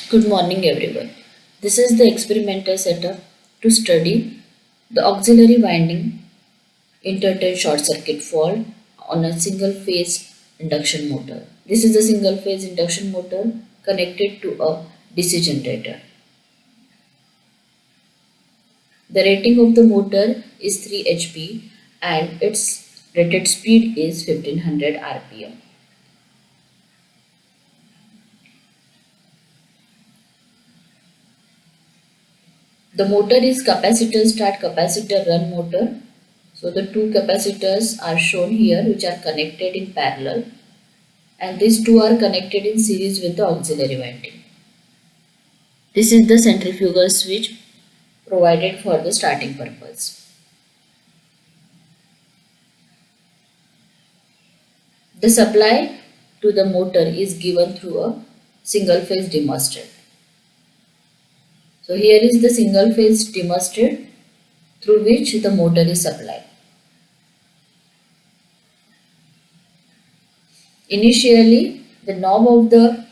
Good morning, everyone. This is the experimental setup to study the auxiliary winding intertun short circuit fault on a single phase induction motor. This is a single phase induction motor connected to a DC generator. The rating of the motor is 3 HP and its rated speed is 1500 RPM. The motor is capacitor start capacitor run motor. So the two capacitors are shown here which are connected in parallel, and these two are connected in series with the auxiliary winding. This is the centrifugal switch provided for the starting purpose. The supply to the motor is given through a single phase thermostat. So here is the single phase thermostat through which the motor is supplied. Initially, the knob of the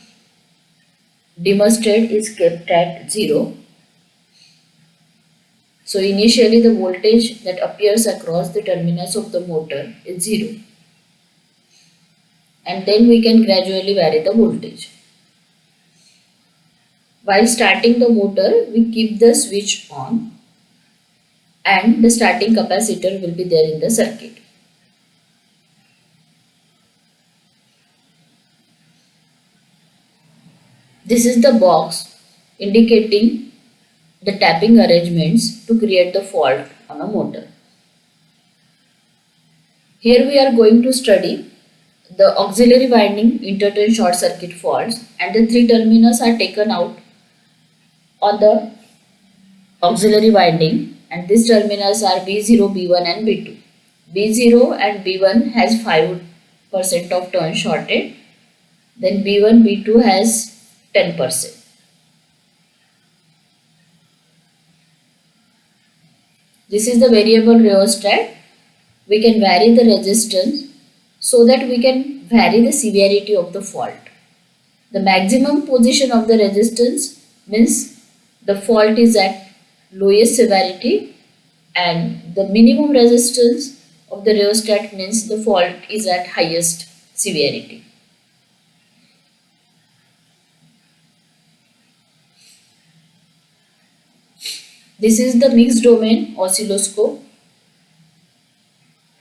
thermostat is kept at 0. So initially the voltage that appears across the terminals of the motor is 0. And then we can gradually vary the voltage. While starting the motor, we keep the switch on and the starting capacitor will be there in the circuit. This is the box indicating the tapping arrangements to create the fault on a motor. Here we are going to study the auxiliary winding intertun short circuit faults, and the three terminals are taken out on the auxiliary winding, and these terminals are B0, B1 and B2. B0 and B1 has 5% of turn shorted, then B1, B2 has 10%. This is the variable rheostat. We can vary the resistance so that we can vary the severity of the fault. The maximum position of the resistance means the fault is at lowest severity, and the minimum resistance of the rheostat means the fault is at highest severity. This is the mixed domain oscilloscope,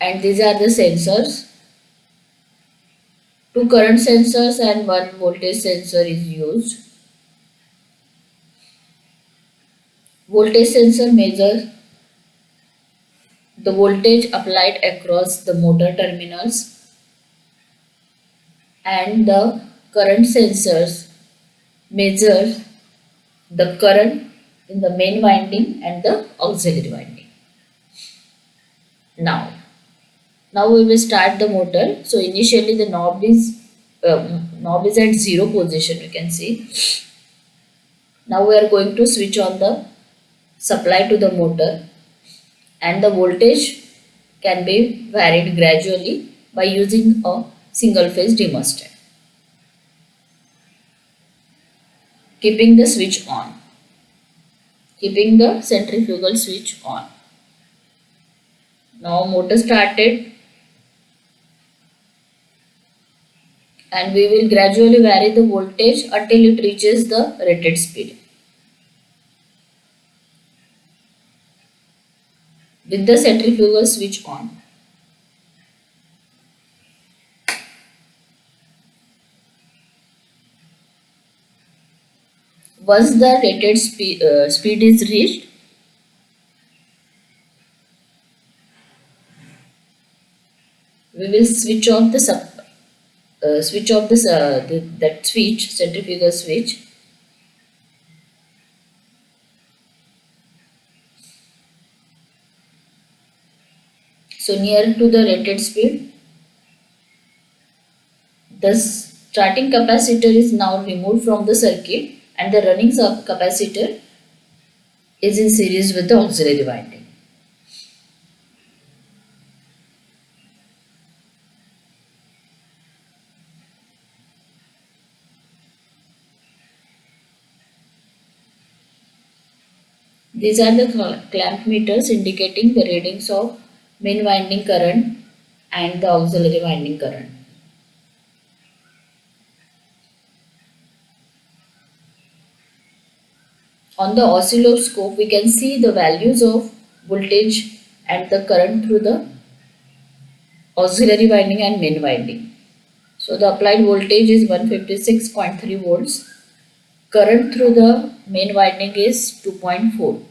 and these are the sensors. Two current sensors and one voltage sensor is used. Voltage sensor measures the voltage applied across the motor terminals, and the current sensors measure the current in the main winding and the auxiliary winding. Now we will start the motor. So initially the knob is at 0 position, you can see. Now we are going to switch on the supply to the motor, and the voltage can be varied gradually by using a single phase thermostat. Keeping the switch on. Keeping the centrifugal switch on. Now motor started, and we will gradually vary the voltage until it reaches the rated speed. With the centrifugal switch on. Once the rated speed is reached, we will switch off the that switch, centrifugal switch. So near to the rated speed, the starting capacitor is now removed from the circuit, and the running capacitor is in series with the auxiliary winding. These are the clamp meters indicating the readings of main winding current and the auxiliary winding current. On the oscilloscope, we can see the values of voltage and the current through the auxiliary winding and main winding. So the applied voltage is 156.3 volts. Current through the main winding is 2.4.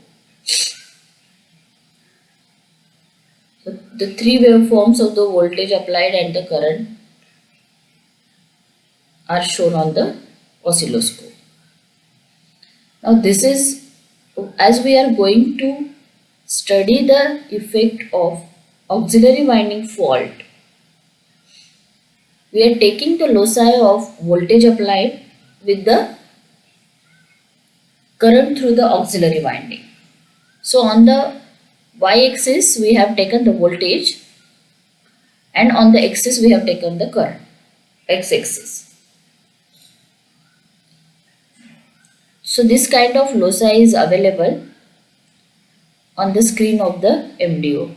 So the three waveforms of the voltage applied and the current are shown on the oscilloscope. Now this is, as we are going to study the effect of auxiliary winding fault, we are taking the loci of voltage applied with the current through the auxiliary winding. So on the y-axis we have taken the voltage and on the axis we have taken the current, x-axis. So this kind of loci is available on the screen of the MDO.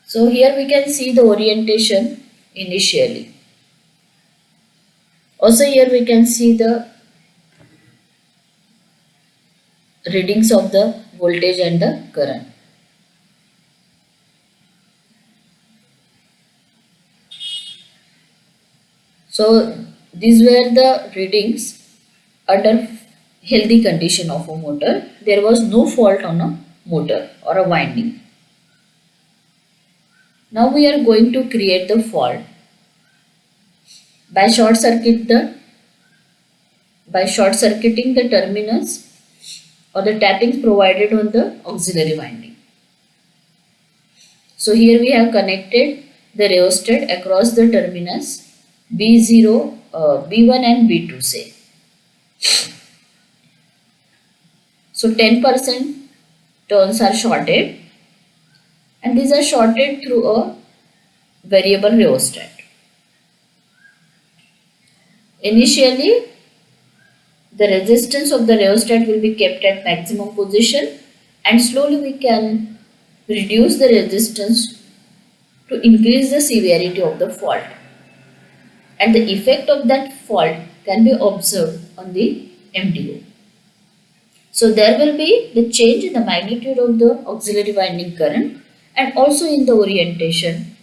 So here we can see the orientation initially. Also here we can see the readings of the voltage and the current. So these were the readings under healthy condition of a motor. There was no fault on a motor or a winding. Now we are going to create the fault by short circuiting the terminus or the tappings provided on the auxiliary winding. So here we have connected the rheostat across the terminus B0, B1 and B2 say. So 10% turns are shorted and these are shorted through a variable rheostat. Initially, the resistance of the rheostat will be kept at maximum position and slowly we can reduce the resistance to increase the severity of the fault. And the effect of that fault can be observed on the MDO. So there will be the change in the magnitude of the auxiliary winding current and also in the orientation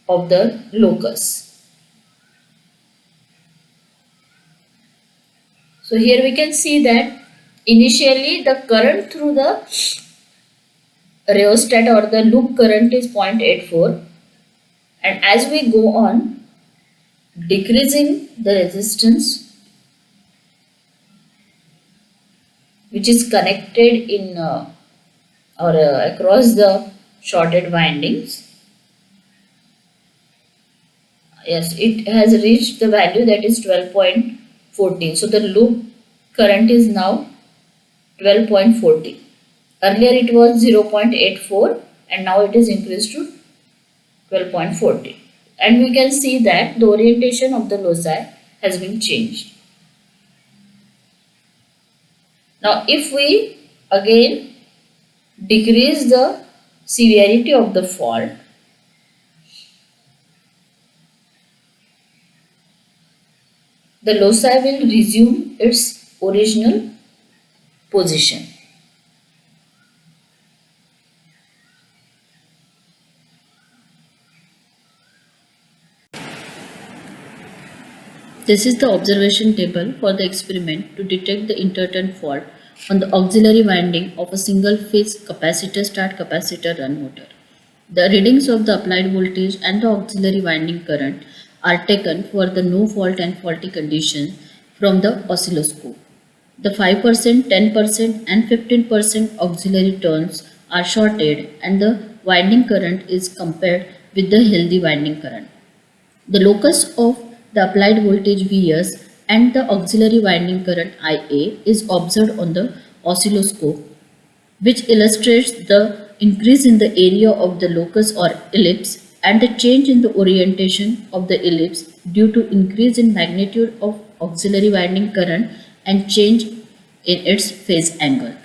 of the locus. So here we can see that initially the current through the rheostat or the loop current is 0.84 and as we go on decreasing the resistance which is connected in across the shorted windings. Yes, it has reached the value that is 12.14. So the loop current is now 12.40. Earlier it was 0.84 and now it is increased to 12.40. And we can see that the orientation of the loci has been changed. Now if we again decrease the severity of the fault, the loci will resume its original position. This is the observation table for the experiment to detect the intertun fault on the auxiliary winding of a single phase capacitor start capacitor run motor. The readings of the applied voltage and the auxiliary winding current are taken for the no fault and faulty condition from the oscilloscope. The 5%, 10% and 15% auxiliary turns are shorted and the winding current is compared with the healthy winding current. The locus of the applied voltage Vs and the auxiliary winding current Ia is observed on the oscilloscope, which illustrates the increase in the area of the locus or ellipse and the change in the orientation of the ellipse due to increase in magnitude of auxiliary winding current and change in its phase angle.